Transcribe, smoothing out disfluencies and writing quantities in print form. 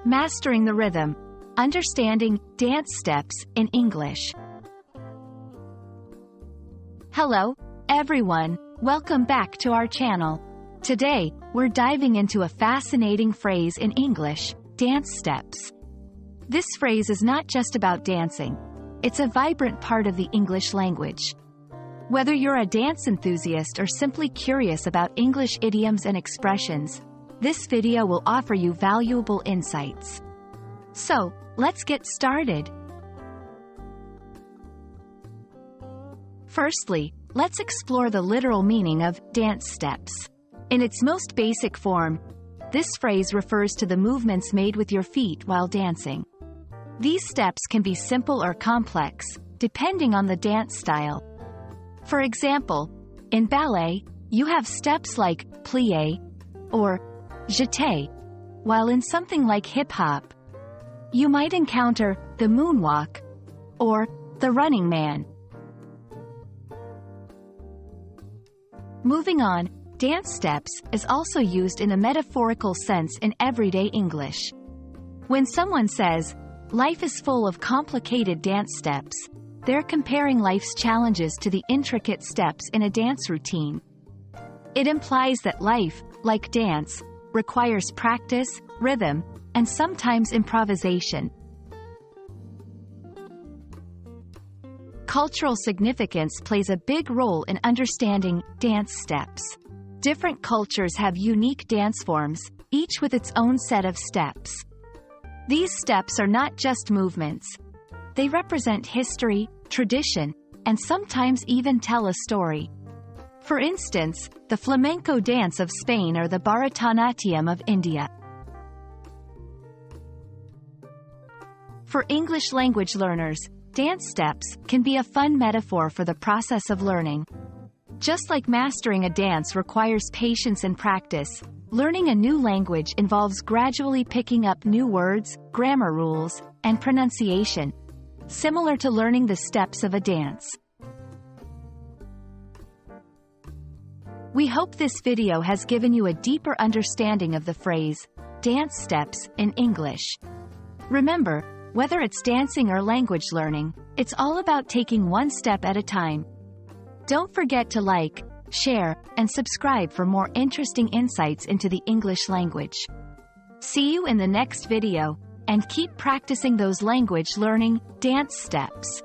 Mastering the rhythm. Understanding dance steps in English. Hello, everyone. Welcome back to our channel. Today, we're diving into a fascinating phrase in English, dance steps. This phrase is not just about dancing. It's a vibrant part of the English language. Whether you're a dance enthusiast or simply curious about English idioms and expressions, this video will offer you valuable insights. So, let's get started. Firstly, let's explore the literal meaning of dance steps. In its most basic form, this phrase refers to the movements made with your feet while dancing. These steps can be simple or complex, depending on the dance style. For example, in ballet, you have steps like plié or jeté, while in something like hip-hop, you might encounter the moonwalk or the running man. Moving on, dance steps is also used in a metaphorical sense in everyday English. When someone says, "Life is full of complicated dance steps," they're comparing life's challenges to the intricate steps in a dance routine. It implies that life, like dance, requires practice, rhythm, and sometimes improvisation. Cultural significance plays a big role in understanding dance steps. Different cultures have unique dance forms, each with its own set of steps. These steps are not just movements. They represent history, tradition, and sometimes even tell a story. For instance, the flamenco dance of Spain or the Bharatanatyam of India. For English language learners, dance steps can be a fun metaphor for the process of learning. Just like mastering a dance requires patience and practice, learning a new language involves gradually picking up new words, grammar rules, and pronunciation, similar to learning the steps of a dance. We hope this video has given you a deeper understanding of the phrase, dance steps, in English. Remember, whether it's dancing or language learning, it's all about taking one step at a time. Don't forget to like, share, and subscribe for more interesting insights into the English language. See you in the next video, and keep practicing those language learning dance steps.